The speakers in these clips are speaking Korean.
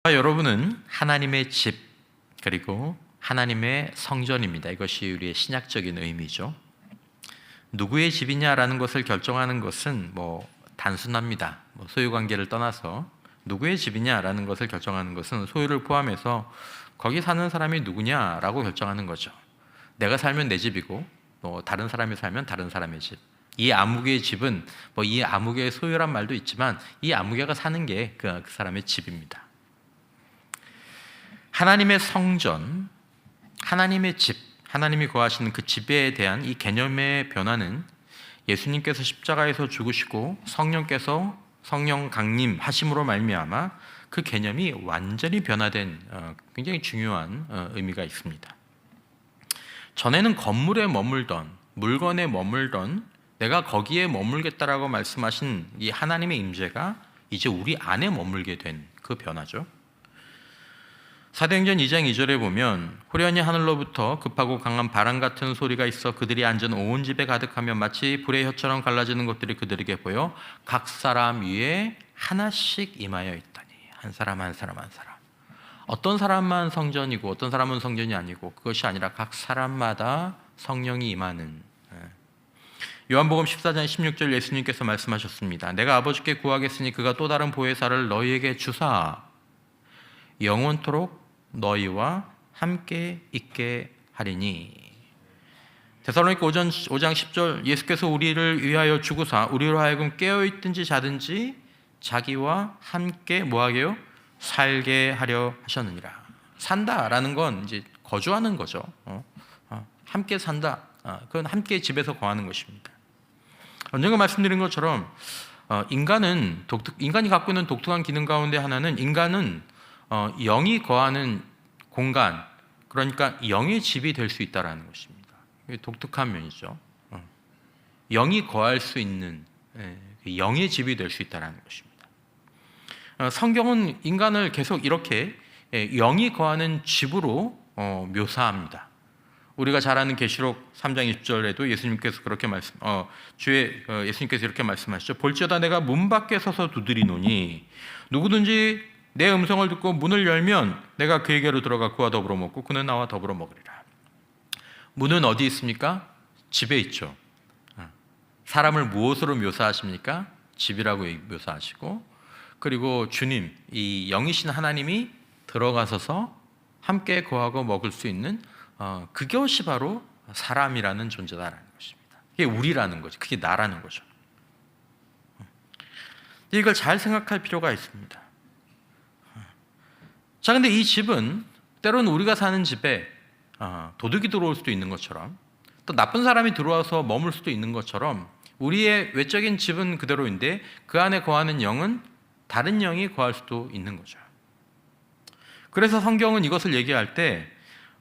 여러분은 하나님의 집 그리고 하나님의 성전입니다. 이것이 우리의 신약적인 의미죠. 누구의 집이냐라는 것을 결정하는 것은 단순합니다. 소유관계를 떠나서 누구의 집이냐라는 것을 결정하는 것은 소유를 포함해서 거기 사는 사람이 누구냐라고 결정하는 거죠. 내가 살면 내 집이고 다른 사람이 살면 다른 사람의 집. 이 아무개의 집은 이 아무개의 소유란 말도 있지만 이 아무개가 사는 게 그 사람의 집입니다. 하나님의 성전, 하나님의 집, 하나님이 거하시는 그 집에 대한 이 개념의 변화는 예수님께서 십자가에서 죽으시고 성령께서 성령 강림하심으로 말미암아 그 개념이 완전히 변화된 굉장히 중요한 의미가 있습니다. 전에는 건물에 머물던, 물건에 머물던 내가 거기에 머물겠다라고 말씀하신 이 하나님의 임재가 이제 우리 안에 머물게 된 그 변화죠. 사도행전 2장 2절에 보면 호련히 하늘로부터 급하고 강한 바람 같은 소리가 있어 그들이 앉은 온 집에 가득하며 마치 불의 혀처럼 갈라지는 것들이 그들에게 보여 각 사람 위에 하나씩 임하여 있다니. 한 사람 한 사람 한 사람. 어떤 사람만 성전이고 어떤 사람은 성전이 아니고 그것이 아니라 각 사람마다 성령이 임하는. 요한복음 14장 16절 예수님께서 말씀하셨습니다. 내가 아버지께 구하겠으니 그가 또 다른 보혜사를 너희에게 주사 영원토록 너희와 함께 있게 하리니. 데살로니가 5장 10절 예수께서 우리를 위하여 죽으사 우리로 하여금 깨어있든지 자든지 자기와 함께 뭐하게요? 살게 하려 하셨느니라. 산다라는 건 이제 거주하는 거죠. 함께 산다. 그건 함께 집에서 거하는 것입니다. 언젠가 말씀드린 것처럼 인간이 갖고 있는 독특한 기능 가운데 하나는 인간은 영이 거하는 공간, 그러니까 영의 집이 될 수 있다는 것입니다. 독특한 면이죠. 영이 거할 수 있는 영의 집이 될 수 있다는 것입니다. 성경은 인간을 계속 이렇게 영이 거하는 집으로 묘사합니다. 우리가 잘 아는 계시록 3장 20절에도 예수님께서 예수님께서 이렇게 말씀하시죠. 볼지어다 내가 문 밖에 서서 두드리노니 누구든지 내 음성을 듣고 문을 열면 내가 그에게로 들어가 그와 더불어 먹고 그는 나와 더불어 먹으리라. 문은 어디 있습니까? 집에 있죠. 사람을 무엇으로 묘사하십니까? 집이라고 묘사하시고, 그리고 주님, 이 영이신 하나님이 들어가서서 함께 거하고 먹을 수 있는 그것이 바로 사람이라는 존재다라는 것입니다. 그게 우리라는 거죠. 그게 나라는 거죠. 이걸 잘 생각할 필요가 있습니다. 자, 근데 이 집은 때로는 우리가 사는 집에 도둑이 들어올 수도 있는 것처럼, 또 나쁜 사람이 들어와서 머물 수도 있는 것처럼 우리의 외적인 집은 그대로인데 그 안에 거하는 영은 다른 영이 거할 수도 있는 거죠. 그래서 성경은 이것을 얘기할 때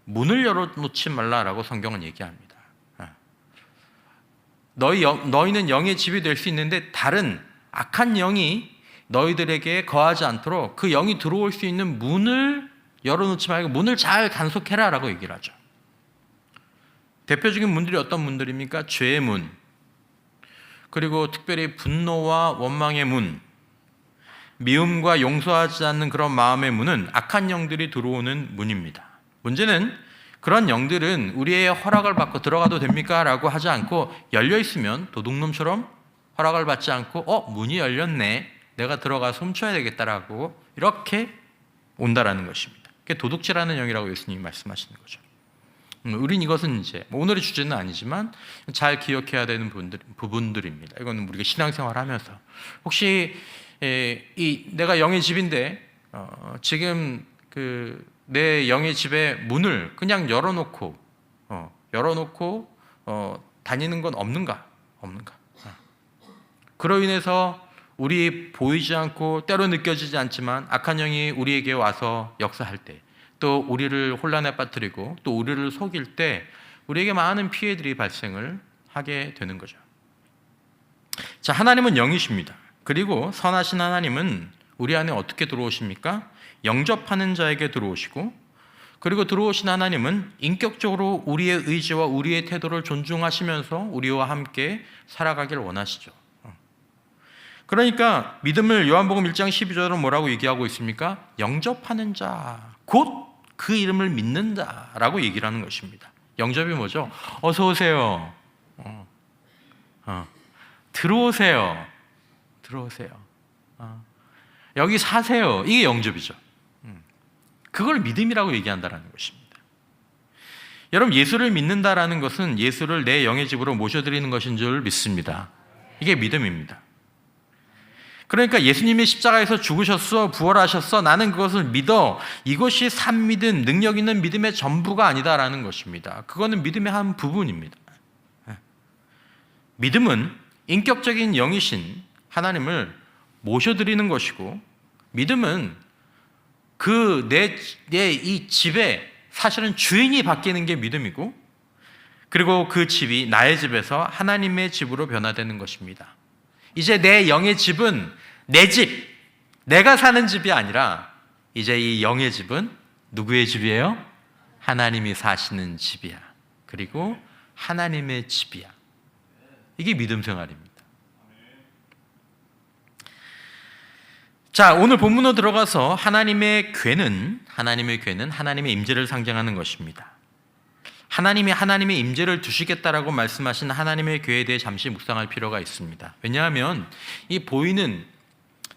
문을 열어놓지 말라라고 성경은 얘기합니다. 너희는 영의 집이 될 수 있는데 다른 악한 영이 너희들에게 거하지 않도록 그 영이 들어올 수 있는 문을 열어놓지 말고 문을 잘 단속해라 라고 얘기를 하죠. 대표적인 문들이 어떤 문들입니까? 죄의 문, 그리고 특별히 분노와 원망의 문, 미움과 용서하지 않는 그런 마음의 문은 악한 영들이 들어오는 문입니다. 문제는 그런 영들은 우리의 허락을 받고 들어가도 됩니까? 라고 하지 않고 열려 있으면 도둑놈처럼 허락을 받지 않고 문이 열렸네, 내가 들어가서 훔쳐야 되겠다라고 이렇게 온다라는 것입니다. 그게 도둑질하는 영이라고 예수님이 말씀하시는 거죠. 우린 이것은 이제 오늘의 주제는 아니지만 잘 기억해야 되는 부분들입니다. 이거는 우리가 신앙생활하면서 혹시 내가 영의 집인데 지금 내 영의 집의 문을 그냥 열어놓고 다니는 건 없는가? 그로 인해서 우리 보이지 않고 때로 느껴지지 않지만 악한 영이 우리에게 와서 역사할 때, 또 우리를 혼란에 빠뜨리고 또 우리를 속일 때 우리에게 많은 피해들이 발생을 하게 되는 거죠. 자, 하나님은 영이십니다. 그리고 선하신 하나님은 우리 안에 어떻게 들어오십니까? 영접하는 자에게 들어오시고, 그리고 들어오신 하나님은 인격적으로 우리의 의지와 우리의 태도를 존중하시면서 우리와 함께 살아가길 원하시죠. 그러니까 믿음을 요한복음 1장 12절은 뭐라고 얘기하고 있습니까? 영접하는 자, 곧 그 이름을 믿는 자라고 얘기를 하는 것입니다. 영접이 뭐죠? 어서 오세요. 들어오세요. 여기 사세요. 이게 영접이죠. 그걸 믿음이라고 얘기한다는 것입니다. 여러분, 예수를 믿는다라는 것은 예수를 내 영의 집으로 모셔드리는 것인 줄 믿습니다. 이게 믿음입니다. 그러니까 예수님이 십자가에서 죽으셨어, 부활하셨어, 나는 그것을 믿어. 이것이 산 믿음, 능력 있는 믿음의 전부가 아니다라는 것입니다. 그거는 믿음의 한 부분입니다. 믿음은 인격적인 영이신 하나님을 모셔드리는 것이고, 믿음은 내 이 집에 사실은 주인이 바뀌는 게 믿음이고, 그리고 그 집이 나의 집에서 하나님의 집으로 변화되는 것입니다. 이제 내 영의 집은 내 집, 내가 사는 집이 아니라 이제 이 영의 집은 누구의 집이에요? 하나님이 사시는 집이야. 그리고 하나님의 집이야. 이게 믿음 생활입니다. 자, 오늘 본문으로 들어가서 하나님의 궤는 하나님의 임재를 상징하는 것입니다. 하나님이 하나님의 임재를 두시겠다라고 말씀하신 하나님의 궤에 대해 잠시 묵상할 필요가 있습니다. 왜냐하면 이 보이는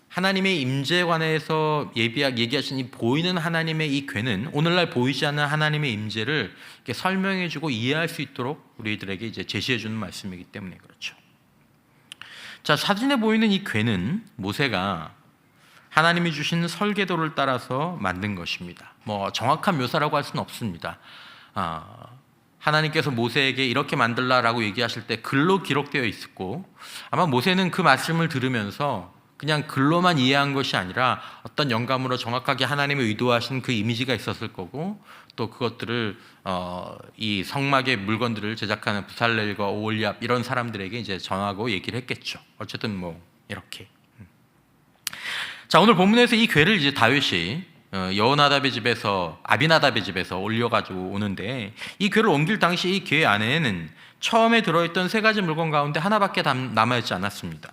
하나님의 임재에 관해서 얘기하신 이 보이는 하나님의 이 궤는 오늘날 보이지 않는 하나님의 임재를 이렇게 설명해주고 이해할 수 있도록 우리들에게 이제 제시해주는 말씀이기 때문에 그렇죠. 자, 사진에 보이는 이 궤는 모세가 하나님이 주신 설계도를 따라서 만든 것입니다. 뭐 정확한 묘사라고 할 수는 없습니다. 하나님께서 모세에게 이렇게 만들라라고 얘기하실 때 글로 기록되어 있었고, 아마 모세는 그 말씀을 들으면서 그냥 글로만 이해한 것이 아니라 어떤 영감으로 정확하게 하나님의 의도하신 그 이미지가 있었을 거고, 또 그것들을 이 성막의 물건들을 제작하는 부살렐과 오홀리압 이런 사람들에게 이제 전하고 얘기를 했겠죠. 어쨌든 뭐 이렇게. 자, 오늘 본문에서 이 궤를 이제 다윗이 여호나답의 집에서 아비나답의 집에서 올려가지고 오는데, 이 궤를 옮길 당시 이 궤 안에는 처음에 들어있던 세 가지 물건 가운데 하나밖에 남아있지 않았습니다.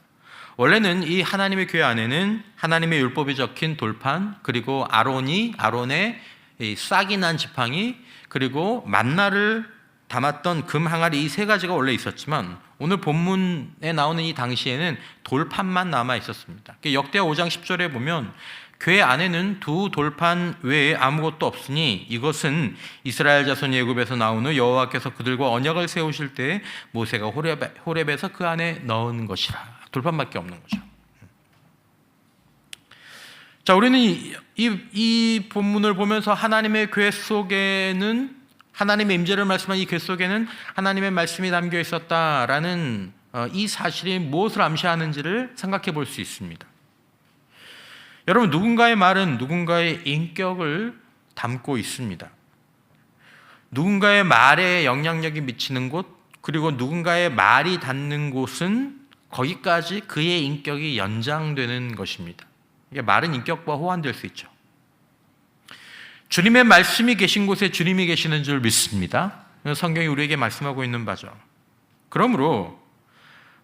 원래는 이 하나님의 궤 안에는 하나님의 율법이 적힌 돌판, 그리고 아론의 이 싹이 난 지팡이, 그리고 만나를 담았던 금 항아리, 이 세 가지가 원래 있었지만 오늘 본문에 나오는 이 당시에는 돌판만 남아 있었습니다. 역대하 5장 10절에 보면 궤 안에는 두 돌판 외에 아무것도 없으니 이것은 이스라엘 자손이 애굽에서 나온 후 여호와께서 그들과 언약을 세우실 때 모세가 호렙에서 그 안에 넣은 것이라. 돌판밖에 없는 거죠. 자, 우리는 이 본문을 보면서 하나님의 궤 속에는, 하나님의 임재를 말씀한 이 궤 속에는 하나님의 말씀이 담겨 있었다라는 이 사실이 무엇을 암시하는지를 생각해 볼 수 있습니다. 여러분, 누군가의 말은 누군가의 인격을 담고 있습니다. 누군가의 말에 영향력이 미치는 곳, 그리고 누군가의 말이 닿는 곳은 거기까지 그의 인격이 연장되는 것입니다. 이게 말은 인격과 호환될 수 있죠. 주님의 말씀이 계신 곳에 주님이 계시는 줄 믿습니다. 성경이 우리에게 말씀하고 있는 바죠. 그러므로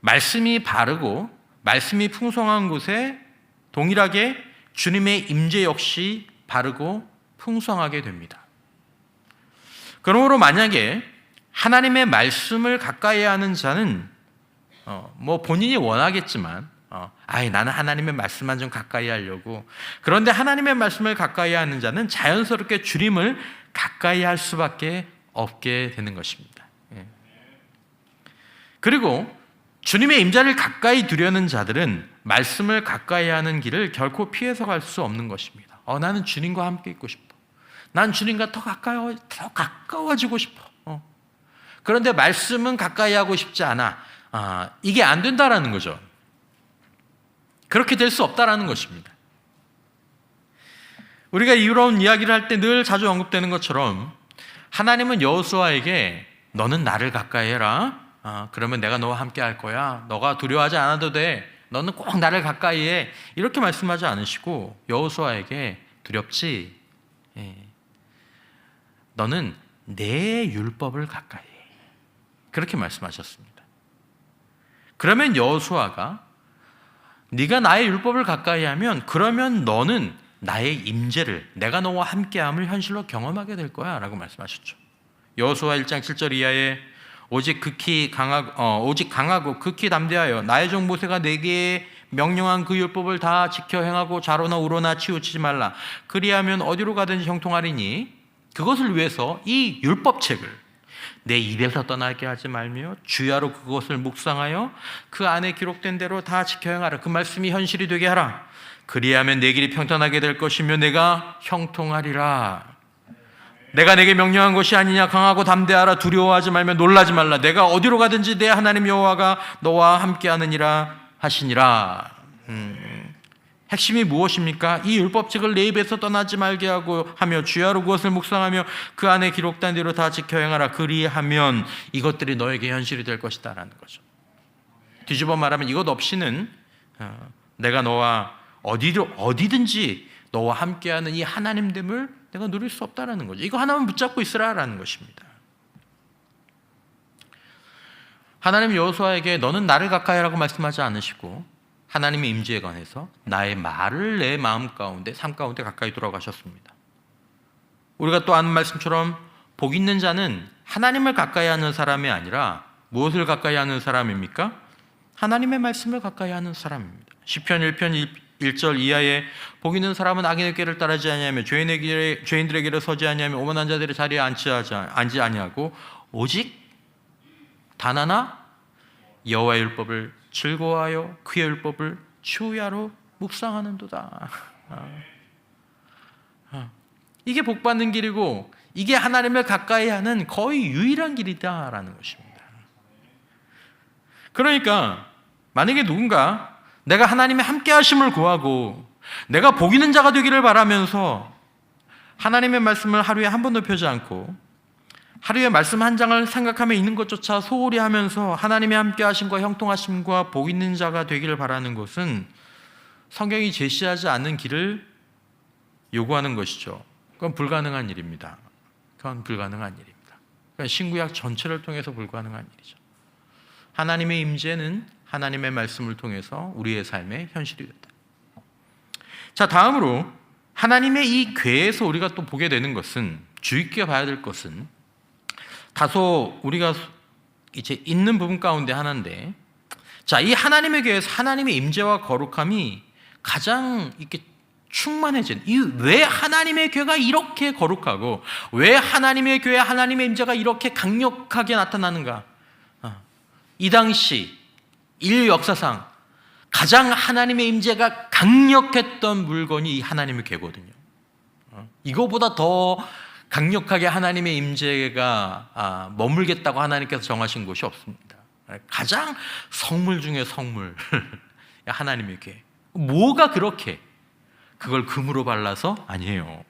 말씀이 바르고 말씀이 풍성한 곳에 동일하게 주님의 임재 역시 바르고 풍성하게 됩니다. 그러므로 만약에 하나님의 말씀을 가까이 하는 자는 뭐 본인이 원하겠지만 나는 하나님의 말씀만 좀 가까이 하려고, 그런데 하나님의 말씀을 가까이 하는 자는 자연스럽게 주님을 가까이 할 수밖에 없게 되는 것입니다. 그리고 주님의 임재를 가까이 두려는 자들은 말씀을 가까이 하는 길을 결코 피해서 갈 수 없는 것입니다. 나는 주님과 함께 있고 싶어. 난 주님과 더 가까워지고 싶어. 그런데 말씀은 가까이 하고 싶지 않아. 이게 안 된다라는 거죠. 그렇게 될 수 없다라는 것입니다. 우리가 이런 이야기를 할 때 늘 자주 언급되는 것처럼 하나님은 여호수아에게 너는 나를 가까이 해라. 그러면 내가 너와 함께 할 거야. 너가 두려워하지 않아도 돼. 너는 꼭 나를 가까이 해. 이렇게 말씀하지 않으시고 여호수아에게 두렵지? 너는 내 율법을 가까이 해. 그렇게 말씀하셨습니다. 그러면 여호수아가 네가 나의 율법을 가까이 하면 그러면 너는 나의 임재를, 내가 너와 함께함을 현실로 경험하게 될 거야 라고 말씀하셨죠. 여호수아 1장 7절 이하에 오직 강하고 극히 담대하여 나의 종 모세가 내게 명령한 그 율법을 다 지켜 행하고 좌로나 우로나 치우치지 말라. 그리하면 어디로 가든지 형통하리니 그것을 위해서 이 율법책을 내 입에서 떠나게 하지 말며 주야로 그것을 묵상하여 그 안에 기록된 대로 다 지켜 행하라. 그 말씀이 현실이 되게 하라. 그리하면 내 길이 평탄하게 될 것이며 내가 형통하리라. 내가 내게 명령한 것이 아니냐. 강하고 담대하라. 두려워하지 말며 놀라지 말라. 내가 어디로 가든지 내 하나님 여호와가 너와 함께하느니라 하시니라. 핵심이 무엇입니까? 이 율법책을 내 입에서 떠나지 말게 하며 주야로 그것을 묵상하며 그 안에 기록된 대로 다 지켜 행하라. 그리하면 이것들이 너에게 현실이 될 것이다 라는 거죠. 뒤집어 말하면 이것 없이는 내가 너와 어디든지 너와 함께하는 이 하나님됨을 내가 누릴 수 없다라는 거죠. 이거 하나만 붙잡고 있으라라는 것입니다. 하나님 여호수아에게 너는 나를 가까이 하라고 말씀하지 않으시고 하나님의 임재에 관해서 나의 말을 내 마음 가운데, 삶 가운데 가까이 들어가셨습니다. 우리가 또 아는 말씀처럼 복 있는 자는 하나님을 가까이 하는 사람이 아니라 무엇을 가까이 하는 사람입니까? 하나님의 말씀을 가까이 하는 사람입니다. 시편 1편 1절 이하에 복 있는 사람은 악인의 길을 따르지 아니하며 죄인들의 길에 서지 아니하며 오만한 자들의 자리에 앉지 아니하고 오직 단 하나 여호와의 율법을 즐거워하여 그의 율법을 주야로 묵상하는도다. 이게 복받는 길이고 이게 하나님을 가까이 하는 거의 유일한 길이다라는 것입니다. 그러니까 만약에 누군가 내가 하나님의 함께 하심을 구하고 내가 복 있는 자가 되기를 바라면서 하나님의 말씀을 하루에 한 번도 펴지 않고 하루에 말씀 한 장을 생각하며 있는 것조차 소홀히 하면서 하나님의 함께 하심과 형통하심과 복 있는 자가 되기를 바라는 것은 성경이 제시하지 않는 길을 요구하는 것이죠. 그건 불가능한 일입니다. 그건 불가능한 일입니다. 그러니까 신구약 전체를 통해서 불가능한 일이죠. 하나님의 임재는 하나님의 말씀을 통해서 우리의 삶의 현실이 됐다. 자, 다음으로 하나님의 이 궤에서 우리가 또 보게 되는 것은, 주의 깊게 봐야 될 것은 다소 우리가 이제 있는 부분 가운데 하나인데, 자, 이 하나님의 궤에서 하나님의 임재와 거룩함이 가장 이렇게 충만해진, 왜 하나님의 궤가 이렇게 거룩하고 왜 하나님의 궤에 하나님의 임재가 이렇게 강력하게 나타나는가? 이 당시 인류 역사상 가장 하나님의 임재가 강력했던 물건이 이 하나님의 궤거든요. 이거보다 더 강력하게 하나님의 임재가 머물겠다고 하나님께서 정하신 곳이 없습니다. 가장 성물 중에 성물 하나님의 궤. 뭐가 그렇게 그걸 금으로 발라서? 아니에요.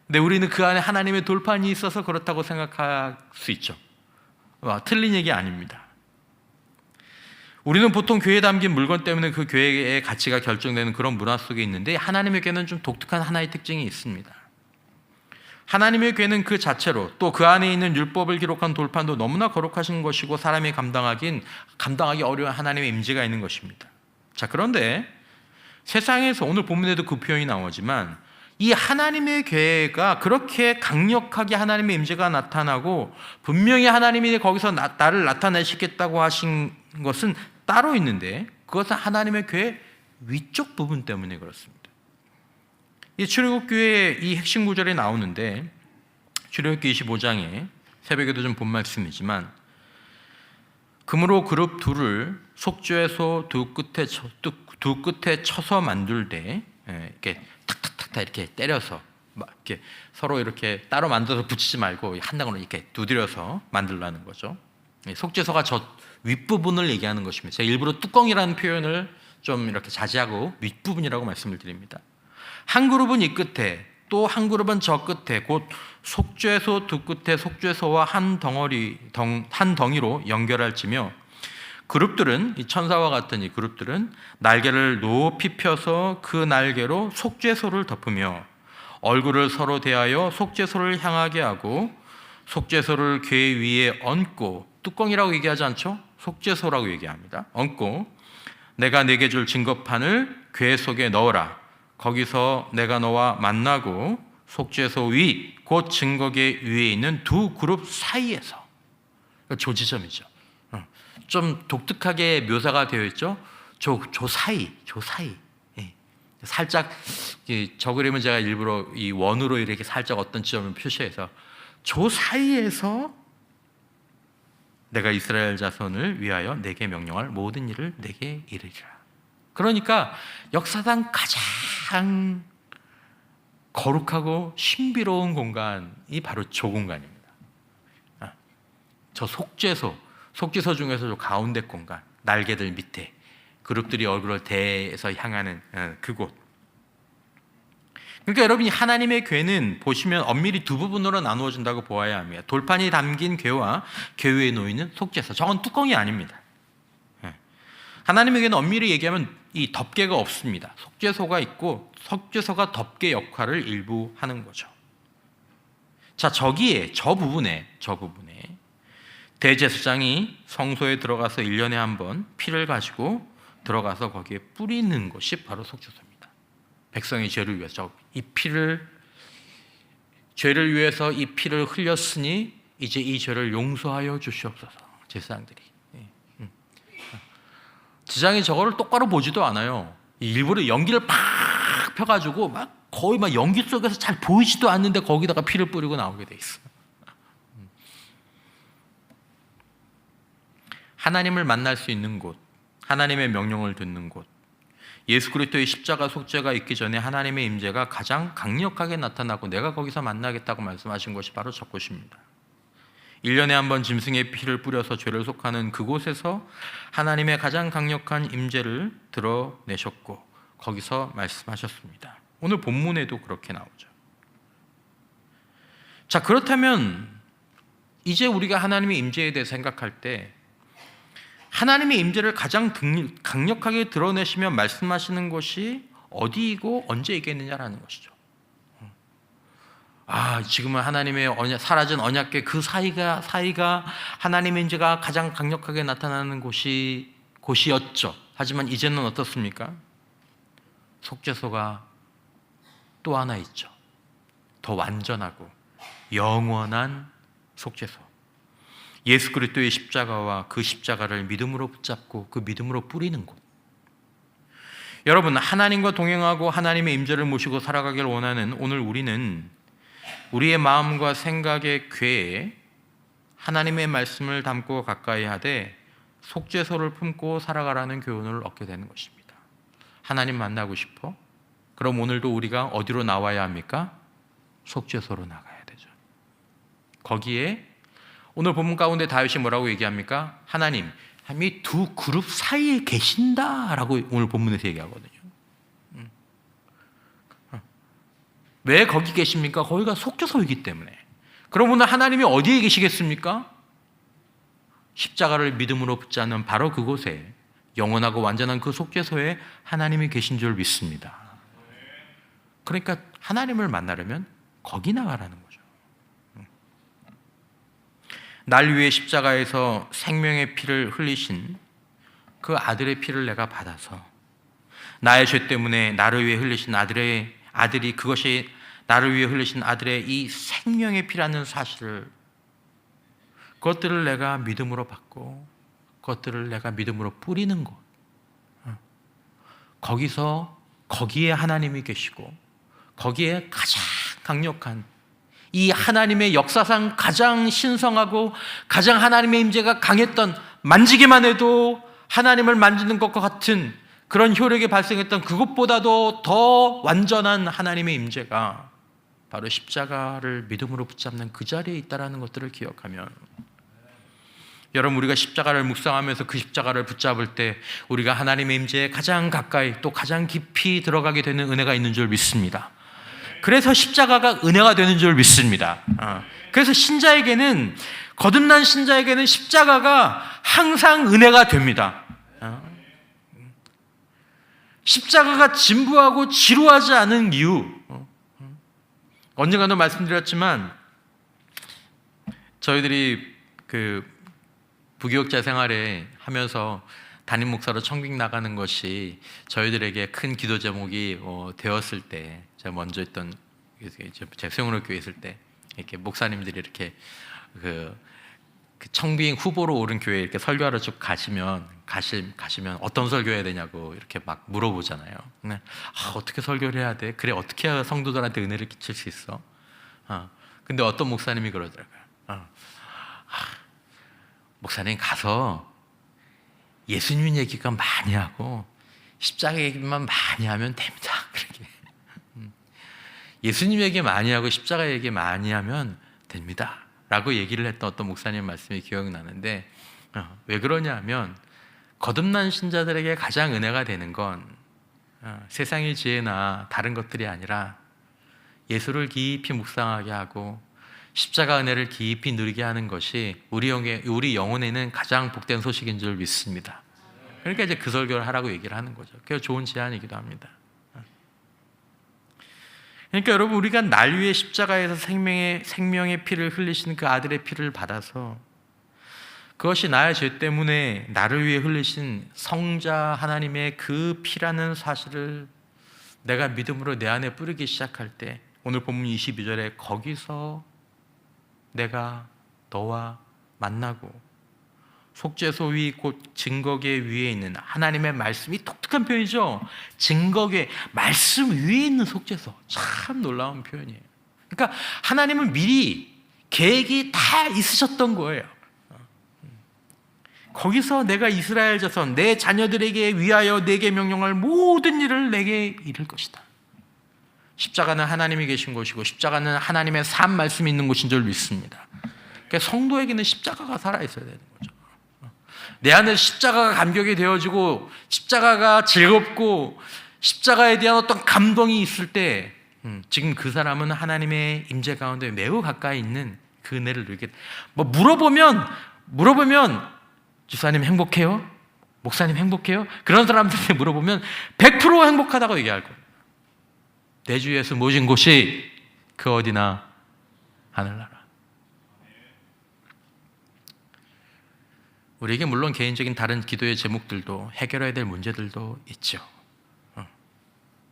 근데 우리는 그 안에 하나님의 돌판이 있어서 그렇다고 생각할 수 있죠. 틀린 얘기 아닙니다. 우리는 보통 교회에 담긴 물건 때문에 그 교회의 가치가 결정되는 그런 문화 속에 있는데, 하나님의 궤는 좀 독특한 하나의 특징이 있습니다. 하나님의 궤는 그 자체로, 또 그 안에 있는 율법을 기록한 돌판도 너무나 거룩하신 것이고 사람이 감당하기 어려운 하나님의 임재가 있는 것입니다. 자, 그런데 세상에서 오늘 본문에도 그 표현이 나오지만 이 하나님의 궤가 그렇게 강력하게 하나님의 임재가 나타나고 분명히 하나님이 거기서 나를 나타내시겠다고 하신 것은 따로 있는데, 그것은 하나님의 궤 위쪽 부분 때문에 그렇습니다. 이 출애굽기의 이 핵심 구절이 나오는데, 출애굽기 25장에 새벽에도 좀 본 말씀이지만, 금으로 그룹 둘을 속죄소 두 끝에 쳐서 만들되, 이렇게 탁탁탁탁 이렇게 때려서 막 이렇게 서로 이렇게 따로 만들어서 붙이지 말고 한 장으로 이렇게 두드려서 만들라는 거죠. 속죄소가 저 윗부분을 얘기하는 것입니다. 제가 일부러 뚜껑이라는 표현을 좀 이렇게 자제하고 윗부분이라고 말씀을 드립니다. 한 그룹은 이 끝에, 또 한 그룹은 저 끝에, 곧 속죄소 두 끝에 속죄소와 한 덩이로 연결할지며, 그룹들은, 이 천사와 같은 이 그룹들은 날개를 높이 펴서 그 날개로 속죄소를 덮으며 얼굴을 서로 대하여 속죄소를 향하게 하고 속죄소를 궤 위에 얹고, 뚜껑이라고 얘기하지 않죠? 속죄소라고 얘기합니다. 얹고 내가 네게 줄 증거판을 궤 속에 넣어라. 거기서 내가 너와 만나고 속죄소 위, 곧 증거궤 위에 있는 두 그룹 사이에서. 조지점이죠. 좀 독특하게 묘사가 되어 있죠. 조 사이. 예. 살짝 저 그림은 제가 일부러 이 원으로 이렇게 살짝 어떤 지점을 표시해서 조 사이에서 내가 이스라엘 자손을 위하여 내게 명령할 모든 일을 내게 이르리라. 그러니까 역사상 가장 거룩하고 신비로운 공간이 바로 저 공간입니다. 저 속죄소 중에서 저 가운데 공간, 날개들 밑에 그룹들이 얼굴을 대해서 향하는 그곳. 그러니까 여러분이 하나님의 궤는 보시면 엄밀히 두 부분으로 나누어진다고 보아야 합니다. 돌판이 담긴 궤와 궤 위에 놓이는 속죄소. 저건 뚜껑이 아닙니다. 하나님의 궤는 엄밀히 얘기하면 이 덮개가 없습니다. 속죄소가 있고 속죄소가 덮개 역할을 일부 하는 거죠. 자, 저기에 저 부분에 대제사장이 성소에 들어가서 1년에 한 번 피를 가지고 들어가서 거기에 뿌리는 것이 바로 속죄소입니다. 백성의 죄를 위해서 죄를 위해서 이 피를 흘렸으니 이제 이 죄를 용서하여 주시옵소서. 제사장들이 제사장이 저거를 똑바로 보지도 않아요. 일부러 연기를 팍 펴가지고 막 거의 막 연기 속에서 잘 보이지도 않는데 거기다가 피를 뿌리고 나오게 돼 있어. 하나님을 만날 수 있는 곳, 하나님의 명령을 듣는 곳, 예수 그리스도의 십자가 속죄가 있기 전에 하나님의 임재가 가장 강력하게 나타나고 내가 거기서 만나겠다고 말씀하신 것이 바로 저곳입니다. 1년에 한 번 짐승의 피를 뿌려서 죄를 속하는 그곳에서 하나님의 가장 강력한 임재를 드러내셨고 거기서 말씀하셨습니다. 오늘 본문에도 그렇게 나오죠. 자, 그렇다면 이제 우리가 하나님의 임재에 대해 생각할 때 하나님의 임재를 가장 강력하게 드러내시며 말씀하시는 것이 어디이고 언제 있겠느냐라는 것이죠. 지금은 하나님의 사라진 언약궤 그 사이가 하나님의 임재가 가장 강력하게 나타나는 곳이었죠. 하지만 이제는 어떻습니까? 속죄소가 또 하나 있죠. 더 완전하고 영원한 속죄소. 예수 그리스도의 십자가와 그 십자가를 믿음으로 붙잡고 그 믿음으로 뿌리는 곳. 여러분, 하나님과 동행하고 하나님의 임재를 모시고 살아가길 원하는 오늘 우리는 우리의 마음과 생각의 궤에 하나님의 말씀을 담고 가까이 하되 속죄소를 품고 살아가라는 교훈을 얻게 되는 것입니다. 하나님 만나고 싶어? 그럼 오늘도 우리가 어디로 나와야 합니까? 속죄소로 나가야 되죠. 거기에 오늘 본문 가운데 다윗이 뭐라고 얘기합니까? 하나님이 두 그룹 사이에 계신다라고 오늘 본문에서 얘기하거든요. 왜 거기 계십니까? 거기가 속죄소이기 때문에. 그럼 오늘 하나님이 어디에 계시겠습니까? 십자가를 믿음으로 붙잡는 바로 그곳에 영원하고 완전한 그 속죄소에 하나님이 계신 줄 믿습니다. 그러니까 하나님을 만나려면 거기 나가라는 거죠. 날 위해 십자가에서 생명의 피를 흘리신 그 아들의 피를 내가 받아서 나의 죄 때문에 나를 위해 흘리신 아들이 그것이 나를 위해 흘리신 아들의 이 생명의 피라는 사실을 그것들을 내가 믿음으로 받고 그것들을 내가 믿음으로 뿌리는 곳. 거기에 하나님이 계시고 거기에 가장 강력한 이 하나님의 역사상 가장 신성하고 가장 하나님의 임재가 강했던 만지기만 해도 하나님을 만지는 것과 같은 그런 효력이 발생했던 그것보다도 더 완전한 하나님의 임재가 바로 십자가를 믿음으로 붙잡는 그 자리에 있다는 것들을 기억하면 여러분 우리가 십자가를 묵상하면서 그 십자가를 붙잡을 때 우리가 하나님의 임재에 가장 가까이 또 가장 깊이 들어가게 되는 은혜가 있는 줄 믿습니다. 그래서 십자가가 은혜가 되는 줄 믿습니다. 그래서 신자에게는 거듭난 신자에게는 십자가가 항상 은혜가 됩니다. 십자가가 진부하고 지루하지 않은 이유 언젠가도 말씀드렸지만 저희들이 그 부교육자 생활에 하면서 담임 목사로 청빙 나가는 것이 저희들에게 큰 기도 제목이 되었을 때, 제가 먼저 했던 제 교회 있을 때 이렇게 목사님들이 이렇게 그 청빙 후보로 오른 교회 이렇게 설교하러 쭉 가시면 어떤 설교해야 되냐고 이렇게 막 물어보잖아요. 근데 어떻게 설교를 해야 돼? 그래 어떻게 해야 성도들한테 은혜를 끼칠 수 있어? 근데 어떤 목사님이 그러더라고요. 목사님 가서 예수님 얘기가 많이 하고 십자가 얘기만 많이 하면 됩니다. 그렇게 예수님 얘기 많이 하고 십자가 얘기 많이 하면 됩니다. 라고 얘기를 했던 어떤 목사님 말씀이 기억나는데, 왜 그러냐면 거듭난 신자들에게 가장 은혜가 되는 건 세상의 지혜나 다른 것들이 아니라 예수를 깊이 묵상하게 하고 십자가 은혜를 깊이 누리게 하는 것이 우리 영혼에는 가장 복된 소식인 줄 믿습니다. 그러니까 이제 그 설교를 하라고 얘기를 하는 거죠. 그게 좋은 제안이기도 합니다. 그러니까 여러분, 우리가 날 위해 십자가에서 생명의 피를 흘리신 그 아들의 피를 받아서 그것이 나의 죄 때문에 나를 위해 흘리신 성자 하나님의 그 피라는 사실을 내가 믿음으로 내 안에 뿌리기 시작할 때, 오늘 본문 22절에 거기서 내가 너와 만나고, 속죄소 위 곧 증거계 위에 있는 하나님의 말씀이 독특한 표현이죠. 증거계, 말씀 위에 있는 속죄소. 참 놀라운 표현이에요. 그러니까 하나님은 미리 계획이 다 있으셨던 거예요. 거기서 내가 이스라엘 자손 내 자녀들에게 위하여 내게 명령할 모든 일을 내게 이룰 것이다. 십자가는 하나님이 계신 곳이고 십자가는 하나님의 산 말씀이 있는 곳인 줄 믿습니다. 그러니까 성도에게는 십자가가 살아있어야 되는 거죠. 내 안에 십자가가 감격이 되어지고 십자가가 즐겁고 십자가에 대한 어떤 감동이 있을 때 지금 그 사람은 하나님의 임재 가운데 매우 가까이 있는 그 은혜를 누리게. 물어보면 주사님 행복해요? 목사님 행복해요? 그런 사람들한테 물어보면 100% 행복하다고 얘기할 거예요. 내 주 예수 모신 곳이 그 어디나 하늘나라. 우리에게 물론 개인적인 다른 기도의 제목들도 해결해야 될 문제들도 있죠.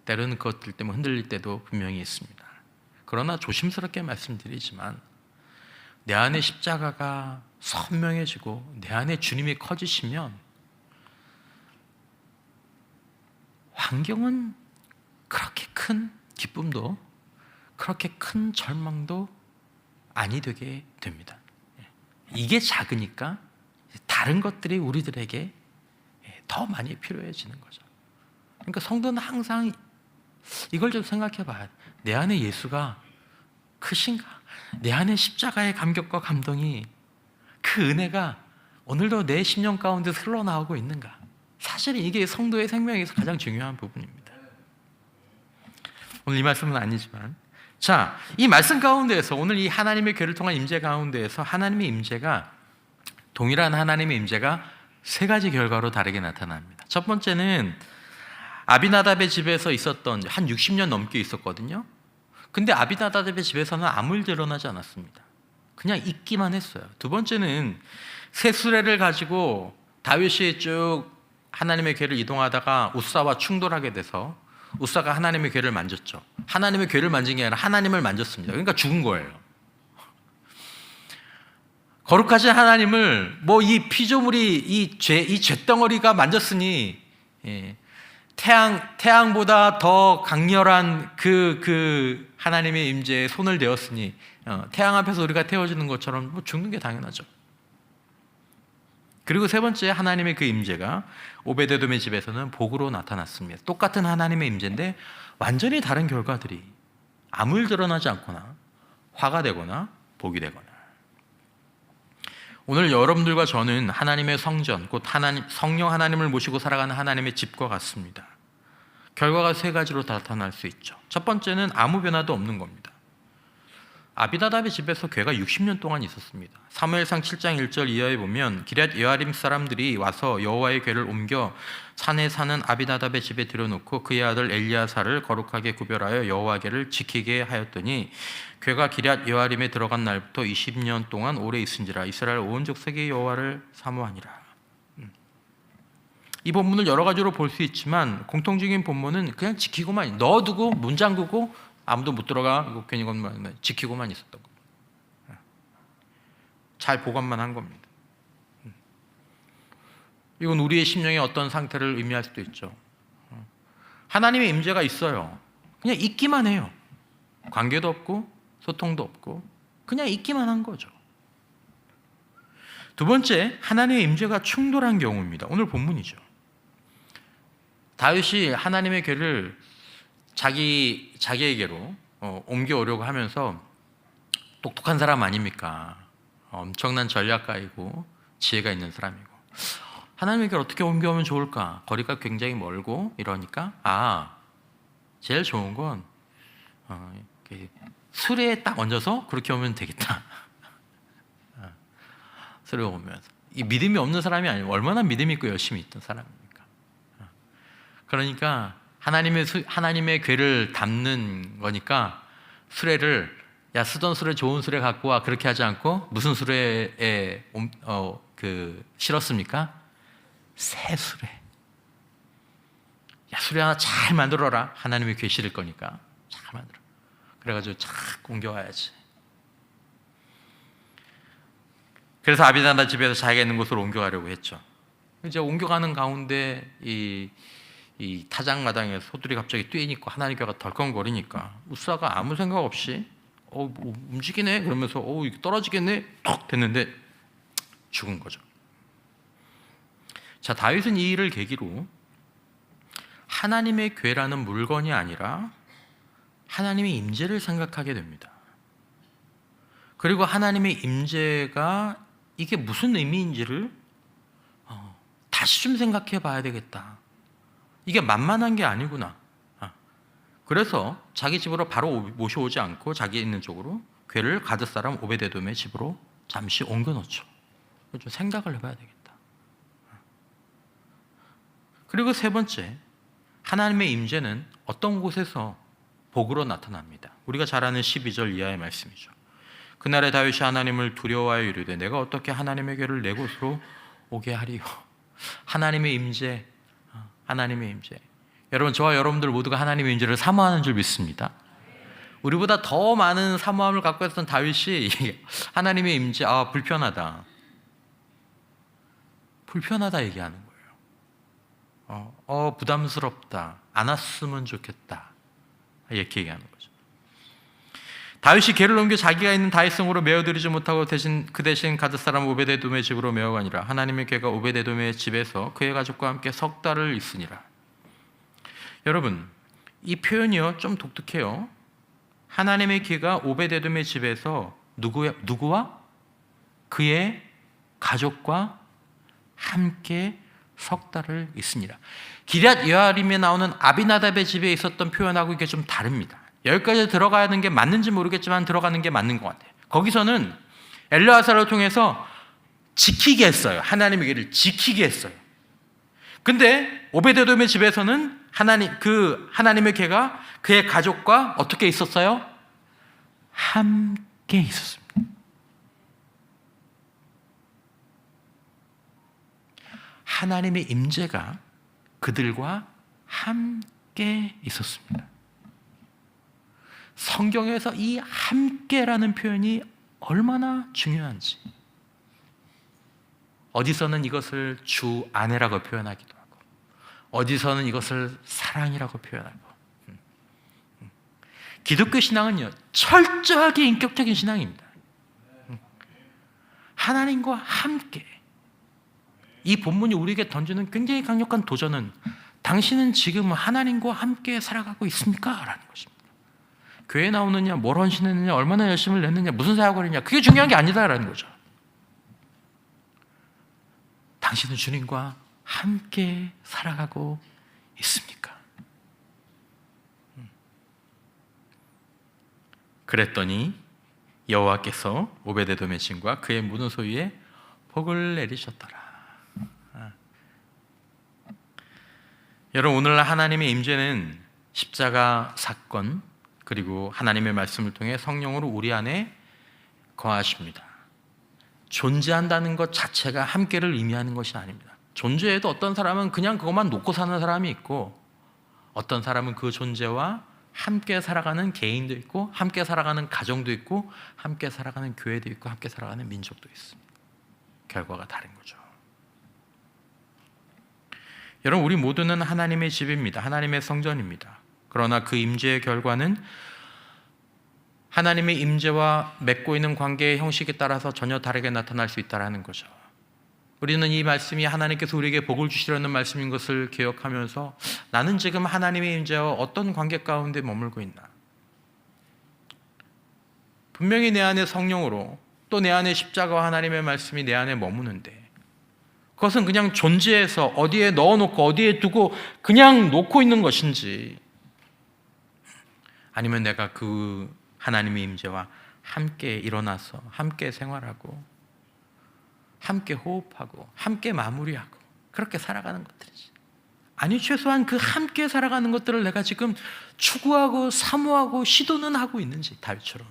때로는 그것들 때문에 흔들릴 때도 분명히 있습니다. 그러나 조심스럽게 말씀드리지만 내 안에 십자가가 선명해지고 내 안에 주님이 커지시면 환경은 그렇게 큰 기쁨도 그렇게 큰 절망도 아니 되게 됩니다. 이게 작으니까 다른 것들이 우리들에게 더 많이 필요해지는 거죠. 그러니까 성도는 항상 이걸 좀 생각해 봐야 돼. 내 안에 예수가 크신가? 내 안에 십자가의 감격과 감동이, 그 은혜가 오늘도 내 심령 가운데 흘러나오고 있는가? 사실은 이게 성도의 생명에서 가장 중요한 부분입니다. 오늘 이 말씀은 아니지만, 자, 이 말씀 가운데에서 오늘 이 하나님의 교회를 통한 임재 가운데에서 하나님의 임재가, 동일한 하나님의 임재가 세 가지 결과로 다르게 나타납니다. 첫 번째는 아비나답의 집에서 있었던, 한 60년 넘게 있었거든요. 근데 아비나답의 집에서는 아무 일 드러나지 않았습니다. 그냥 있기만 했어요. 두 번째는 새 수레를 가지고 다윗이 쭉 하나님의 궤를 이동하다가 우사와 충돌하게 돼서 우사가 하나님의 궤를 만졌죠. 하나님의 궤를 만진 게 아니라 하나님을 만졌습니다. 그러니까 죽은 거예요. 거룩하신 하나님을 이 피조물이 이 죄덩어리가 만졌으니 태양보다 더 강렬한 그 하나님의 임재에 손을 대었으니 태양 앞에서 우리가 태워지는 것처럼 죽는 게 당연하죠. 그리고 세 번째, 하나님의 그 임재가 오베데돔의 집에서는 복으로 나타났습니다. 똑같은 하나님의 임재인데 완전히 다른 결과들이 아무 일 드러나지 않거나 화가 되거나 복이 되거나. 오늘 여러분들과 저는 하나님의 성전, 곧 성령 하나님을 모시고 살아가는 하나님의 집과 같습니다. 결과가 세 가지로 나타날 수 있죠. 첫 번째는 아무 변화도 없는 겁니다. 아비나답의 집에서 궤가 60년 동안 있었습니다. 사무엘상 7장 1절 이하에 보면 기럇 여아림 사람들이 와서 여호와의 궤를 옮겨 산에 사는 아비나답의 집에 들여놓고 그의 아들 엘리야사를 거룩하게 구별하여 여호와 궤를 지키게 하였더니 궤가 기럇 여아림에 들어간 날부터 20년 동안 오래 있은지라 이스라엘 온 족속이 여호와를 사모하니라. 이 본문을 여러 가지로 볼 수 있지만 공통적인 본문은 그냥 지키고만, 넣어두고 문 잠그고 아무도 못 들어가, 이거 괜히 것만 지키고만 있었던 겁니다. 잘 보관만 한 겁니다. 이건 우리의 심령의 어떤 상태를 의미할 수도 있죠. 하나님의 임재가 있어요. 그냥 있기만 해요. 관계도 없고 소통도 없고 그냥 있기만 한 거죠. 두 번째, 하나님의 임재가 충돌한 경우입니다. 오늘 본문이죠. 다윗이 하나님의 궤를 자기에게로 옮겨오려고 하면서 똑똑한 사람 아닙니까? 엄청난 전략가이고 지혜가 있는 사람이고, 하나님의 궤를 어떻게 옮겨오면 좋을까? 거리가 굉장히 멀고 이러니까 제일 좋은 건 수레에 딱 얹어서 그렇게 오면 되겠다. 수레에 오면서. 이 믿음이 없는 사람이 아니고 얼마나 믿음이 있고 열심히 있던 사람입니까? 그러니까 하나님의 궤를 담는 거니까 수레를, 야, 쓰던 수레, 좋은 수레 갖고 와, 그렇게 하지 않고 무슨 수레에 실었습니까? 새 수레. 야, 수레 하나 잘 만들어라. 하나님의 궤 실을 거니까 잘 만들어. 그래가지고 착 옮겨와야지. 그래서 아비나답 집에서 자기가 있는 곳으로 옮겨가려고 했죠. 이제 옮겨가는 가운데 이 타작마당에 소들이 갑자기 뛰니까 하나님께가 덜컹거리니까 우사가 아무 생각 없이 움직이네 그러면서 이거 떨어지겠네 톡 됐는데 죽은 거죠. 자, 다윗은 이 일을 계기로 하나님의 궤라는 물건이 아니라 하나님의 임재를 생각하게 됩니다. 그리고 하나님의 임재가 이게 무슨 의미인지를 다시 좀 생각해 봐야 되겠다. 이게 만만한 게 아니구나. 그래서 자기 집으로 바로 모셔오지 않고 자기 있는 쪽으로 궤를 가드 사람 오베데돔의 집으로 잠시 옮겨놓죠. 좀 생각을 해봐야 되겠다. 그리고 세 번째, 하나님의 임재는 어떤 곳에서 복으로 나타납니다. 우리가 잘 아는 12절 이하의 말씀이죠. 그날에 다윗이 하나님을 두려워하여 이르되 내가 어떻게 하나님의 궤를 내 곳으로 오게 하리요. 하나님의 임재, 하나님의 임재. 여러분, 저와 여러분들 모두가 하나님의 임재를 사모하는 줄 믿습니다. 우리보다 더 많은 사모함을 갖고 있었던 다윗이 하나님의 임재, 불편하다 얘기하는 거예요. 부담스럽다, 안 왔으면 좋겠다 이렇게 얘기하는 거죠. 다윗이 궤를 옮겨 자기가 있는 다윗성으로 메어드리지 못하고 그 대신 가드 사람 오베데돔의 집으로 메어가니라. 하나님의 궤가 오베데돔의 집에서 그의 가족과 함께 석 달을 있으니라. 여러분, 이 표현이요 좀 독특해요. 하나님의 궤가 오베데돔의 집에서 누구와? 그의 가족과 함께 석 달을 있으니라. 기럇 여아림에 나오는 아비나답의 집에 있었던 표현하고 이게 좀 다릅니다. 여기까지 들어가는 게 맞는지 모르겠지만 들어가는 게 맞는 것 같아요. 거기서는 엘르아살을 통해서 지키게 했어요. 하나님의 궤를 지키게 했어요. 근데 오베데돔의 집에서는 하나님의 궤가 그의 가족과 어떻게 있었어요? 함께 있었습니다. 하나님의 임재가 그들과 함께 있었습니다. 성경에서 이 함께라는 표현이 얼마나 중요한지, 어디서는 이것을 주 아내라고 표현하기도 하고 어디서는 이것을 사랑이라고 표현하고. 기독교 신앙은요 철저하게 인격적인 신앙입니다. 하나님과 함께. 이 본문이 우리에게 던지는 굉장히 강력한 도전은 당신은 지금 하나님과 함께 살아가고 있습니까? 라는 것입니다. 교회에 나오느냐, 뭘 헌신했느냐, 얼마나 열심을 냈느냐, 무슨 사역을 했느냐, 그게 중요한 게 아니다라는 거죠. 당신은 주님과 함께 살아가고 있습니까? 그랬더니 여호와께서 오베데돔의 집과 그의 모든 소유에 복을 내리셨더라. 여러분, 오늘날 하나님의 임재는 십자가 사건 그리고 하나님의 말씀을 통해 성령으로 우리 안에 거하십니다. 존재한다는 것 자체가 함께를 의미하는 것이 아닙니다. 존재에도 어떤 사람은 그냥 그것만 놓고 사는 사람이 있고, 어떤 사람은 그 존재와 함께 살아가는 개인도 있고, 함께 살아가는 가정도 있고, 함께 살아가는 교회도 있고, 함께 살아가는 민족도 있습니다. 결과가 다른 거죠. 여러분, 우리 모두는 하나님의 집입니다. 하나님의 성전입니다. 그러나 그 임재의 결과는 하나님의 임재와 맺고 있는 관계의 형식에 따라서 전혀 다르게 나타날 수 있다는 거죠. 우리는 이 말씀이 하나님께서 우리에게 복을 주시려는 말씀인 것을 기억하면서, 나는 지금 하나님의 임재와 어떤 관계 가운데 머물고 있나? 분명히 내 안에 성령으로, 또 내 안에 십자가와 하나님의 말씀이 내 안에 머무는데, 그것은 그냥 존재해서 어디에 넣어놓고 어디에 두고 그냥 놓고 있는 것인지, 아니면 내가 그 하나님의 임재와 함께 일어나서 함께 생활하고 함께 호흡하고 함께 마무리하고 그렇게 살아가는 것들이지. 아니, 최소한 그 함께 살아가는 것들을 내가 지금 추구하고 사모하고 시도는 하고 있는지, 다윗처럼.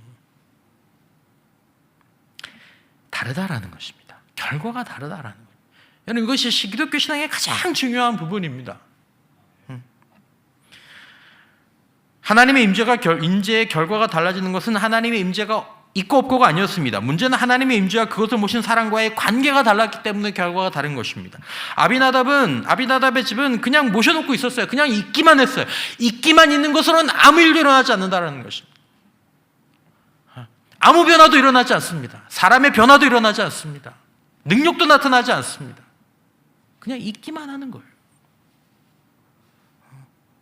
다르다라는 것입니다. 결과가 다르다라는 거예요. 여러분, 이것이 기독교 신앙의 가장 중요한 부분입니다. 하나님의 임재의 결과가 달라지는 것은 하나님의 임재가 있고 없고가 아니었습니다. 문제는 하나님의 임재와 그것을 모신 사람과의 관계가 달랐기 때문에 결과가 다른 것입니다. 아비나답의 집은 그냥 모셔놓고 있었어요. 그냥 있기만 했어요. 있기만 있는 것으로는 아무 일도 일어나지 않는다는 것입니다. 아무 변화도 일어나지 않습니다. 사람의 변화도 일어나지 않습니다. 능력도 나타나지 않습니다. 그냥 있기만 하는 거예요.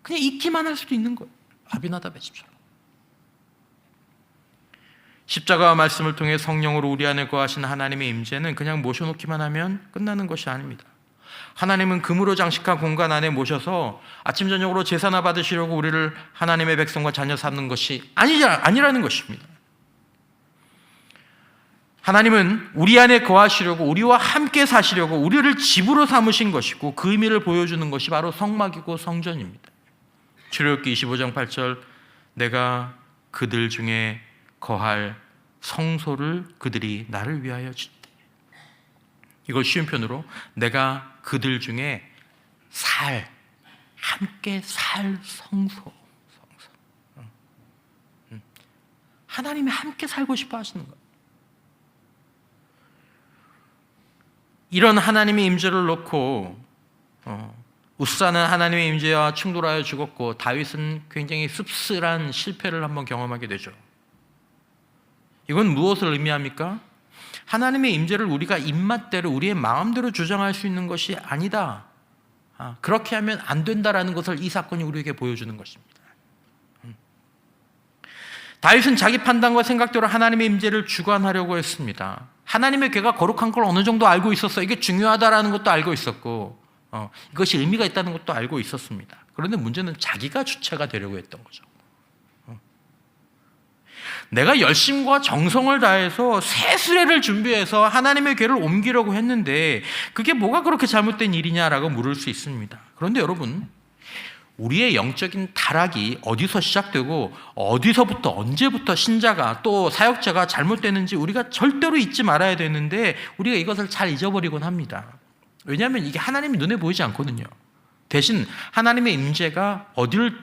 그냥 있기만 할 수도 있는 거예요. 아비나답의 집처럼. 십자가와 말씀을 통해 성령으로 우리 안에 거하신 하나님의 임재는 그냥 모셔놓기만 하면 끝나는 것이 아닙니다. 하나님은 금으로 장식한 공간 안에 모셔서 아침 저녁으로 제사나 받으시려고 우리를 하나님의 백성과 자녀 삼는 것이 아니라는 것입니다. 하나님은 우리 안에 거하시려고, 우리와 함께 사시려고 우리를 집으로 삼으신 것이고, 그 의미를 보여주는 것이 바로 성막이고 성전입니다. 출애굽기 25장 8절, 내가 그들 중에 거할 성소를 그들이 나를 위하여 짓되. 이걸 쉬운 편으로, 내가 그들 중에 함께 살 성소. 하나님이 함께 살고 싶어 하시는 거예요. 이런 하나님의 임재를 놓고 우사는 하나님의 임재와 충돌하여 죽었고, 다윗은 굉장히 씁쓸한 실패를 한번 경험하게 되죠. 이건 무엇을 의미합니까? 하나님의 임재를 우리가 입맛대로, 우리의 마음대로 주장할 수 있는 것이 아니다. 그렇게 하면 안 된다라는 것을 이 사건이 우리에게 보여주는 것입니다. 다윗은 자기 판단과 생각대로 하나님의 임재를 주관하려고 했습니다. 하나님의 궤가 거룩한 걸 어느 정도 알고 있었어요. 이게 중요하다라는 것도 알고 있었고, 이것이 의미가 있다는 것도 알고 있었습니다. 그런데 문제는 자기가 주체가 되려고 했던 거죠. 내가 열심과 정성을 다해서 새 수레를 준비해서 하나님의 궤를 옮기려고 했는데 그게 뭐가 그렇게 잘못된 일이냐라고 물을 수 있습니다. 그런데 여러분, 우리의 영적인 타락이 어디서 시작되고 어디서부터, 언제부터 신자가 또 사역자가 잘못되는지 우리가 절대로 잊지 말아야 되는데, 우리가 이것을 잘 잊어버리곤 합니다. 왜냐하면 이게 하나님의 눈에 보이지 않거든요. 대신 하나님의 임재가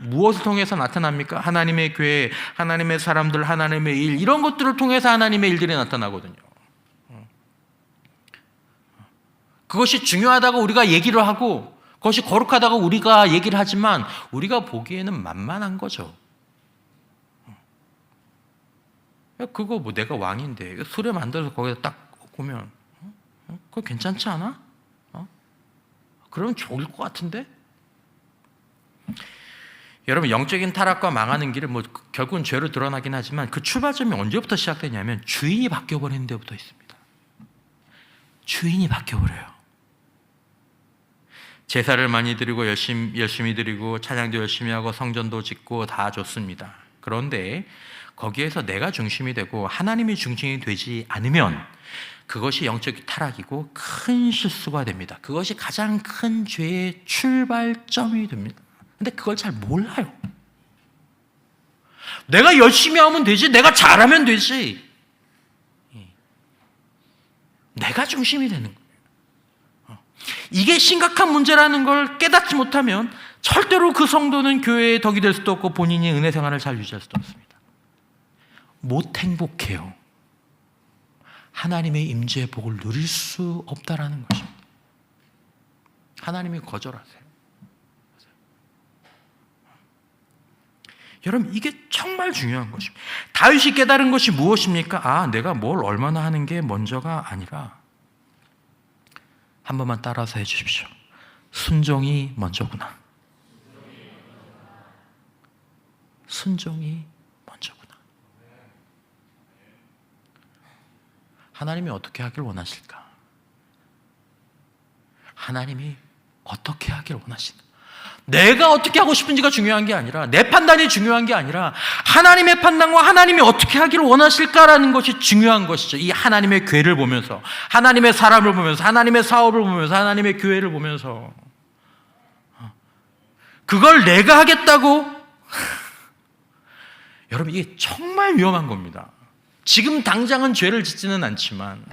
무엇을 통해서 나타납니까? 하나님의 교회, 하나님의 사람들, 하나님의 일, 이런 것들을 통해서 하나님의 일들이 나타나거든요. 그것이 중요하다고 우리가 얘기를 하고, 그것이 거룩하다고 우리가 얘기를 하지만 우리가 보기에는 만만한 거죠. 그거 뭐 내가 왕인데 수레 만들어서 거기다 딱 꽂으면 그거 괜찮지 않아? 그러면 좋을 것 같은데? 여러분, 영적인 타락과 망하는 길은 결국은 죄로 드러나긴 하지만 그 출발점이 언제부터 시작되냐면 주인이 바뀌어버리는 데부터 있습니다. 주인이 바뀌어버려요. 제사를 많이 드리고 열심히 드리고 찬양도 열심히 하고 성전도 짓고 다 좋습니다. 그런데 거기에서 내가 중심이 되고 하나님이 중심이 되지 않으면 그것이 영적 타락이고 큰 실수가 됩니다. 그것이 가장 큰 죄의 출발점이 됩니다. 근데 그걸 잘 몰라요. 내가 열심히 하면 되지, 내가 잘하면 되지. 내가 중심이 되는 거예요. 이게 심각한 문제라는 걸 깨닫지 못하면 절대로 그 성도는 교회의 덕이 될 수도 없고 본인이 은혜 생활을 잘 유지할 수도 없습니다. 못 행복해요. 하나님의 임재의 복을 누릴 수 없다라는 것입니다. 하나님이 거절하세요. 여러분, 이게 정말 중요한 것입니다. 다윗이 깨달은 것이 무엇입니까? 내가 뭘 얼마나 하는 게 먼저가 아니라, 한 번만 따라서 해주십시오. 순종이 먼저구나. 순종이 먼저구나. 하나님이 어떻게 하길 원하실까? 하나님이 어떻게 하길 원하실까? 내가 어떻게 하고 싶은지가 중요한 게 아니라, 내 판단이 중요한 게 아니라 하나님의 판단과 하나님이 어떻게 하기를 원하실까라는 것이 중요한 것이죠. 이 하나님의 궤를 보면서, 하나님의 사람을 보면서, 하나님의 사업을 보면서, 하나님의 교회를 보면서 그걸 내가 하겠다고 여러분, 이게 정말 위험한 겁니다. 지금 당장은 죄를 짓지는 않지만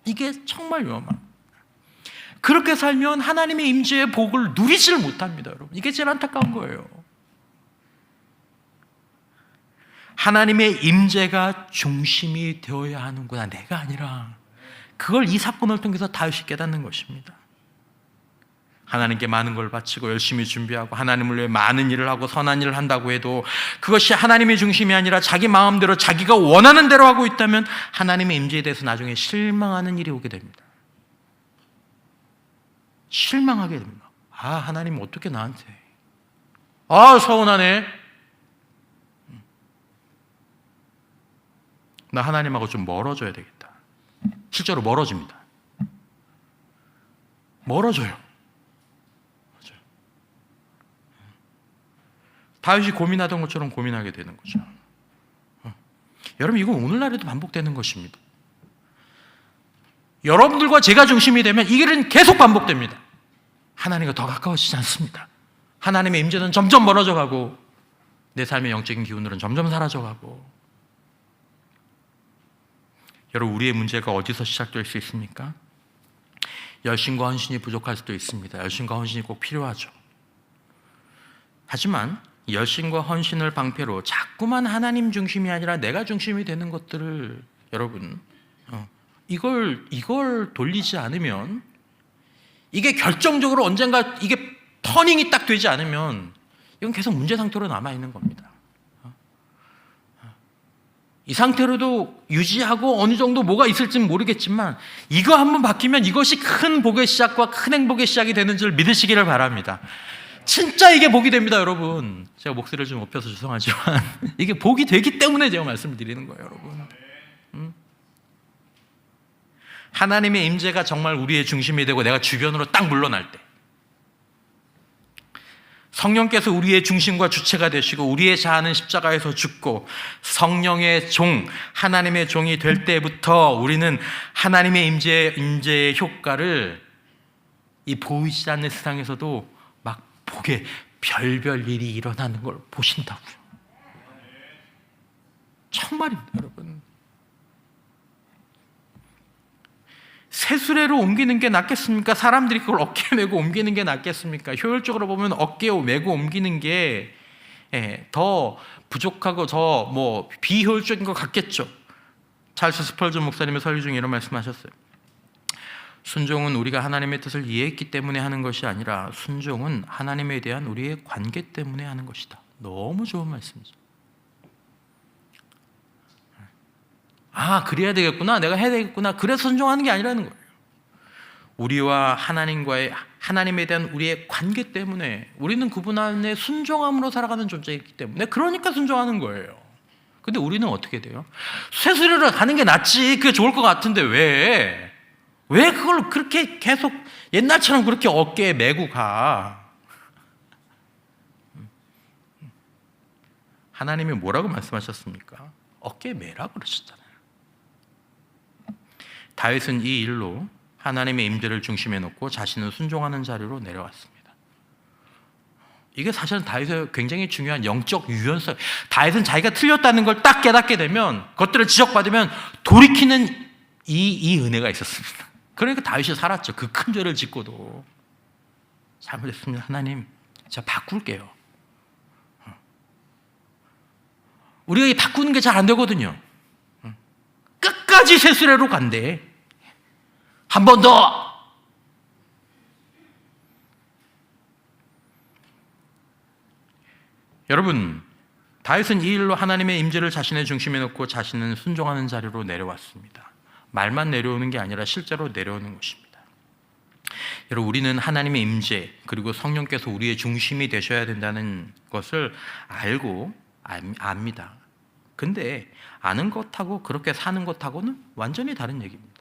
이게 정말 위험한. 그렇게 살면 하나님의 임재의 복을 누리지를 못합니다, 여러분. 이게 제일 안타까운 거예요. 하나님의 임재가 중심이 되어야 하는구나, 내가 아니라. 그걸 이 사건을 통해서 다윗이 깨닫는 것입니다. 하나님께 많은 걸 바치고 열심히 준비하고 하나님을 위해 많은 일을 하고 선한 일을 한다고 해도 그것이 하나님의 중심이 아니라 자기 마음대로 자기가 원하는 대로 하고 있다면 하나님의 임재에 대해서 나중에 실망하는 일이 오게 됩니다. 실망하게 됩니다. 하나님 어떻게 나한테, 서운하네. 나 하나님하고 좀 멀어져야 되겠다. 실제로 멀어집니다. 멀어져요. 맞아요. 다윗이 고민하던 것처럼 고민하게 되는 거죠. 여러분, 이건 오늘날에도 반복되는 것입니다. 여러분들과 제가 중심이 되면 이 길은 계속 반복됩니다. 하나님과 더 가까워지지 않습니다. 하나님의 임재는 점점 멀어져 가고 내 삶의 영적인 기운들은 점점 사라져 가고. 여러분, 우리의 문제가 어디서 시작될 수 있습니까? 열심과 헌신이 부족할 수도 있습니다. 열심과 헌신이 꼭 필요하죠. 하지만 열심과 헌신을 방패로 자꾸만 하나님 중심이 아니라 내가 중심이 되는 것들을 여러분, 이걸 돌리지 않으면, 이게 결정적으로 언젠가 이게 터닝이 딱 되지 않으면 이건 계속 문제 상태로 남아있는 겁니다. 이 상태로도 유지하고 어느 정도 뭐가 있을지는 모르겠지만 이거 한번 바뀌면 이것이 큰 복의 시작과 큰 행복의 시작이 되는 줄 믿으시기를 바랍니다. 진짜 이게 복이 됩니다, 여러분. 제가 목소리를 좀 높여서 죄송하지만 이게 복이 되기 때문에 제가 말씀을 드리는 거예요, 여러분. 하나님의 임재가 정말 우리의 중심이 되고 내가 주변으로 딱 물러날 때, 성령께서 우리의 중심과 주체가 되시고 우리의 자아는 십자가에서 죽고 성령의 종, 하나님의 종이 될 때부터 우리는 하나님의 임재의 효과를 이 보이지 않는 세상에서도 막 보게 별별 일이 일어나는 걸 보신다고요. 정말입니다, 여러분. 새수레로 옮기는 게 낫겠습니까? 사람들이 그걸 어깨에 메고 옮기는 게 낫겠습니까? 효율적으로 보면 어깨에 메고 옮기는 게 더 부족하고 더 비효율적인 것 같겠죠. 찰스 스펄전 목사님의 설교 중에 이런 말씀하셨어요. 순종은 우리가 하나님의 뜻을 이해했기 때문에 하는 것이 아니라 순종은 하나님에 대한 우리의 관계 때문에 하는 것이다. 너무 좋은 말씀이죠. 그래야 되겠구나, 내가 해야 되겠구나, 그래서 순종하는 게 아니라는 거예요. 우리와 하나님에 대한 우리의 관계 때문에 우리는 그분 안에 순종함으로 살아가는 존재이기 때문에 그러니까 순종하는 거예요. 근데 우리는 어떻게 돼요? 쇠수레로 가는 게 낫지, 그게 좋을 것 같은데 왜 그걸 그렇게 계속 옛날처럼 그렇게 어깨에 메고 가? 하나님이 뭐라고 말씀하셨습니까? 어깨에 메라고 그러셨잖아요. 다윗은 이 일로 하나님의 임재를 중심에 놓고 자신을 순종하는 자리로 내려왔습니다. 이게 사실은 다윗의 굉장히 중요한 영적 유연성. 다윗은 자기가 틀렸다는 걸 딱 깨닫게 되면, 그것들을 지적받으면 돌이키는 이 은혜가 있었습니다. 그러니까 다윗이 살았죠. 그 큰 죄를 짓고도. 잘못했습니다. 하나님, 제가 바꿀게요. 우리가 이 바꾸는 게 잘 안 되거든요. 끝까지 세수레로 간대. 한 번 더. 여러분, 다윗은 이 일로 하나님의 임재를 자신의 중심에 놓고 자신은 순종하는 자리로 내려왔습니다. 말만 내려오는 게 아니라 실제로 내려오는 것입니다. 여러분, 우리는 하나님의 임재 그리고 성령께서 우리의 중심이 되셔야 된다는 것을 알고 압니다. 근데 아는 것하고 그렇게 사는 것하고는 완전히 다른 얘기입니다.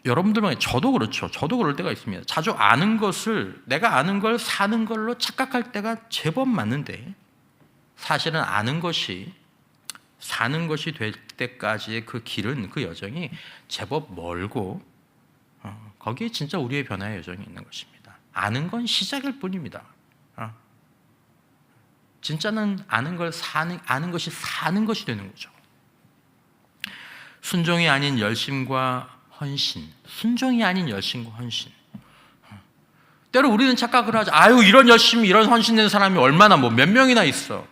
여러분들만 저도 그렇죠. 저도 그럴 때가 있습니다. 자주 아는 것을 내가 아는 걸 사는 걸로 착각할 때가 제법 많은데 사실은 아는 것이 사는 것이 될 때까지의 그 길은 그 여정이 제법 멀고 거기에 진짜 우리의 변화의 여정이 있는 것입니다. 아는 건 시작일 뿐입니다. 진짜는 아는 것이 사는 것이 되는 거죠. 순종이 아닌 열심과 헌신, 순종이 아닌 열심과 헌신. 때로 우리는 착각을 하죠. 아유, 이런 열심, 이런 헌신된 사람이 얼마나 몇 명이나 있어.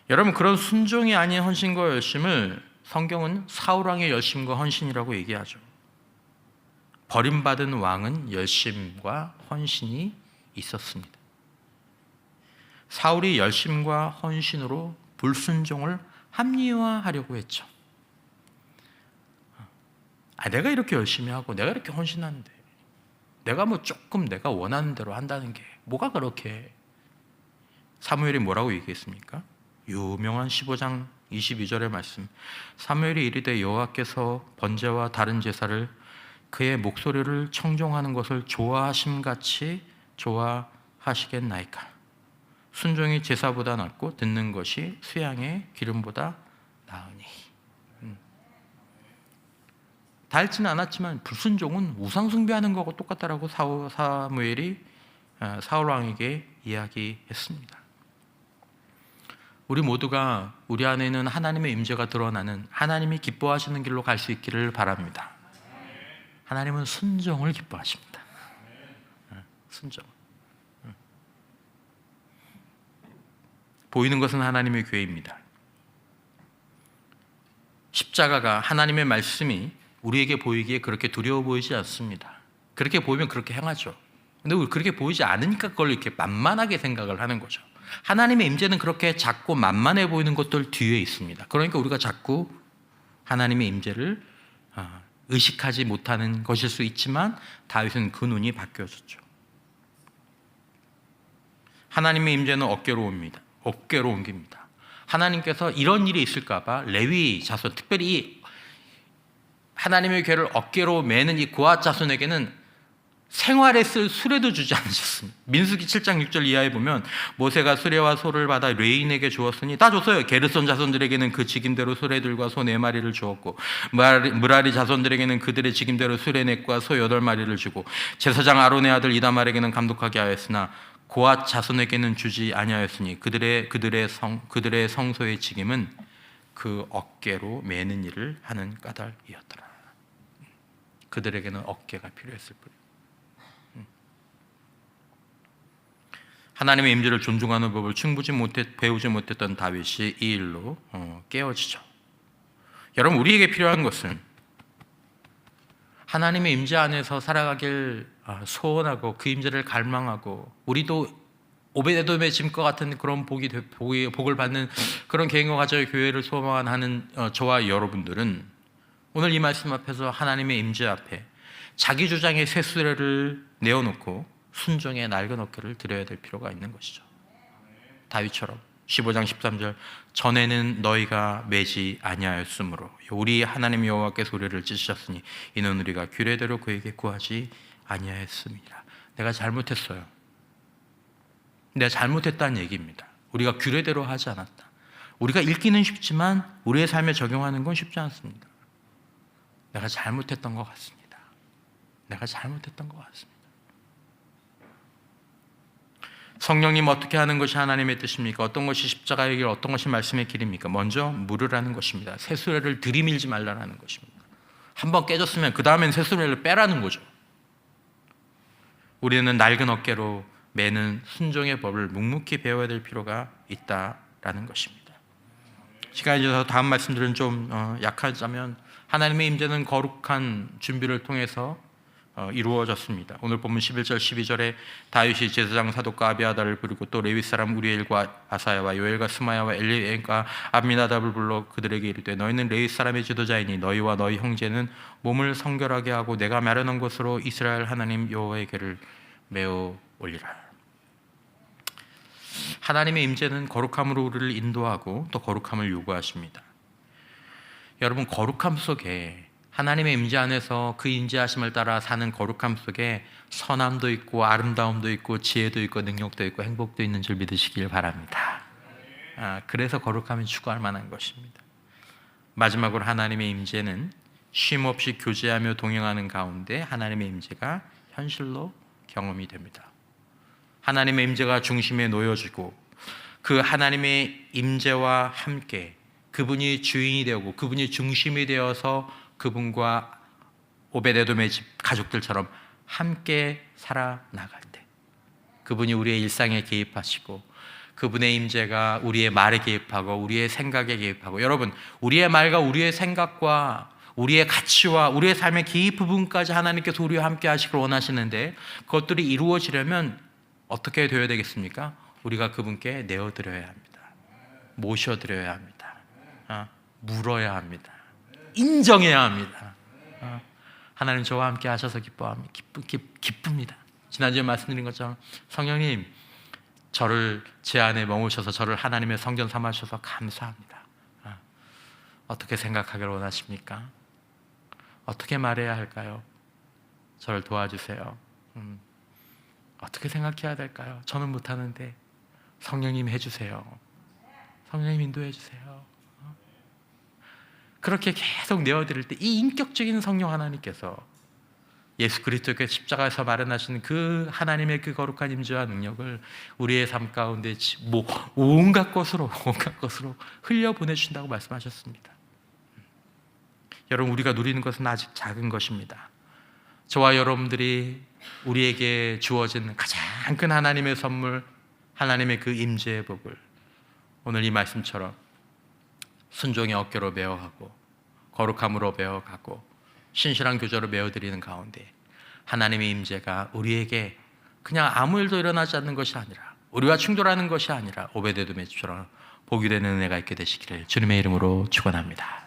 여러분, 그런 순종이 아닌 헌신과 열심을 성경은 사울왕의 열심과 헌신이라고 얘기하죠. 버림받은 왕은 열심과 헌신이 있었습니다. 사울이 열심과 헌신으로 불순종을 합리화하려고 했죠. 내가 이렇게 열심히 하고 내가 이렇게 헌신하는데 내가 조금 내가 원하는 대로 한다는 게 뭐가 그렇게. 사무엘이 뭐라고 얘기했습니까? 유명한 15장 22절의 말씀. 사무엘이 이르되 여호와께서 번제와 다른 제사를 그의 목소리를 청종하는 것을 좋아하심같이 좋아하시겠나이까. 순종이 제사보다 낫고 듣는 것이 수양의 기름보다 나으니. 닳지는 않았지만 불순종은 우상 숭배하는 거하고 똑같다라고 사무엘이 사울 왕에게 이야기했습니다. 우리 모두가 우리 안에는 하나님의 임재가 드러나는 하나님이 기뻐하시는 길로 갈 수 있기를 바랍니다. 하나님은 순종을 기뻐하십니다. 순종. 보이는 것은 하나님의 교회입니다. 십자가가 하나님의 말씀이 우리에게 보이기에 그렇게 두려워 보이지 않습니다. 그렇게 보이면 그렇게 행하죠. 근데 그렇게 보이지 않으니까 그걸 이렇게 만만하게 생각을 하는 거죠. 하나님의 임재는 그렇게 작고 만만해 보이는 것들 뒤에 있습니다. 그러니까 우리가 자꾸 하나님의 임재를 의식하지 못하는 것일 수 있지만 다윗은 그 눈이 바뀌어졌죠. 하나님의 임재는 어깨로 옮깁니다. 하나님께서 이런 일이 있을까 봐 레위 자손, 특별히 하나님의 교회를 어깨로 매는 이 고앗 자손에게는 생활에 쓸 수레도 주지 않으셨습니다. 민수기 7장 6절 이하에 보면 모세가 수레와 소를 받아 레인에게 주었으니 다 줬어요. 게르손 자손들에게는 그 직임대로 수레들과 소 4마리를 주었고 므라리 자손들에게는 그들의 직임대로 수레넷과 소 8마리를 주고 제사장 아론의 아들 이다말에게는 감독하게 하였으나 고앗 자손에게는 주지 아니하였으니 그들의 성소의 직임은 그 어깨로 매는 일을 하는 까닭이었더라. 그들에게는 어깨가 필요했을 뿐. 하나님의 임재를 존중하는 법을 배우지 못했던 다윗이 이 일로 깨어지죠. 여러분, 우리에게 필요한 것은 하나님의 임재 안에서 살아가길 소원하고 그 임재를 갈망하고 우리도 오베데돔의 짐과 같은 그런 복을 받는 그런 개인과 가정의 교회를 소망하는 저와 여러분들은 오늘 이 말씀 앞에서 하나님의 임재 앞에 자기 주장의 쇠수레를 내어놓고 순종의 낡은 어깨를 드려야 될 필요가 있는 것이죠. 다윗처럼 15장 13절 전에는 너희가 매지 아니하였으므로 우리 하나님 여호와께서 우리를 찢으셨으니 이는 우리가 규례대로 그에게 구하지 아니하였습니다. 내가 잘못했어요. 내가 잘못했다는 얘기입니다. 우리가 규례대로 하지 않았다. 우리가 읽기는 쉽지만 우리의 삶에 적용하는 건 쉽지 않습니다. 내가 잘못했던 것 같습니다. 성령님 어떻게 하는 것이 하나님의 뜻입니까? 어떤 것이 십자가의 길, 어떤 것이 말씀의 길입니까? 먼저 물으라는 것입니다. 새수레를 들이밀지 말라는 것입니다. 한번 깨졌으면 그 다음엔 새수레를 빼라는 거죠. 우리는 낡은 어깨로 매는 순종의 법을 묵묵히 배워야 될 필요가 있다라는 것입니다. 시간이 지나서 다음 말씀들은 좀 약하자면 하나님의 임재는 거룩한 준비를 통해서 이루어졌습니다. 오늘 본문 11절 12절에 다윗이 제사장 사독과 아비아달을 부르고 또 레위 사람 우리엘과 아사야와 요엘과 스마야와 엘리엘과 암미나답을 불러 그들에게 이르되 너희는 레위 사람의 지도자이니 너희와 너희 형제는 몸을 성결하게 하고 내가 마련한 곳으로 이스라엘 하나님 여호와에게를 메어 올리라. 하나님의 임재는 거룩함으로 우리를 인도하고 또 거룩함을 요구하십니다. 여러분, 거룩함 속에 하나님의 임재 안에서 그 임재하심을 따라 사는 거룩함 속에 선함도 있고 아름다움도 있고 지혜도 있고 능력도 있고 행복도 있는 줄 믿으시길 바랍니다. 그래서 거룩함이 추구할 만한 것입니다. 마지막으로 하나님의 임재는 쉼없이 교제하며 동행하는 가운데 하나님의 임재가 현실로 경험이 됩니다. 하나님의 임재가 중심에 놓여지고 그 하나님의 임재와 함께 그분이 주인이 되고 그분이 중심이 되어서 그분과 오베데돔의 집 가족들처럼 함께 살아나갈 때 그분이 우리의 일상에 개입하시고 그분의 임재가 우리의 말에 개입하고 우리의 생각에 개입하고, 여러분, 우리의 말과 우리의 생각과 우리의 가치와 우리의 삶의 개입 부분까지 하나님께서 우리와 함께 하시길 원하시는데 그것들이 이루어지려면 어떻게 되어야 되겠습니까? 우리가 그분께 내어드려야 합니다. 모셔드려야 합니다. 물어야 합니다. 인정해야 합니다. 하나님 저와 함께 하셔서 기쁩니다. 지난주에 말씀드린 것처럼 성령님 저를 제 안에 머무셔서 저를 하나님의 성전 삼아주셔서 감사합니다. 어떻게 생각하기를 원하십니까? 어떻게 말해야 할까요? 저를 도와주세요. 어떻게 생각해야 될까요? 저는 못하는데 성령님 해주세요. 성령님 인도해 주세요. 그렇게 계속 내어드릴 때 이 인격적인 성령 하나님께서 예수 그리스도께 십자가에서 마련하신 그 하나님의 그 거룩한 임재와 능력을 우리의 삶 가운데 온갖 것으로 흘려보내주신다고 말씀하셨습니다. 여러분, 우리가 누리는 것은 아직 작은 것입니다. 저와 여러분들이 우리에게 주어진 가장 큰 하나님의 선물, 하나님의 그 임재의 복을 오늘 이 말씀처럼 순종의 어깨로 메어가고 거룩함으로 메어가고 신실한 교제로 메어드리는 가운데 하나님의 임재가 우리에게 그냥 아무 일도 일어나지 않는 것이 아니라, 우리와 충돌하는 것이 아니라 오베데돔의 집처럼 복이 되는 은혜가 있게 되시기를 주님의 이름으로 축원합니다.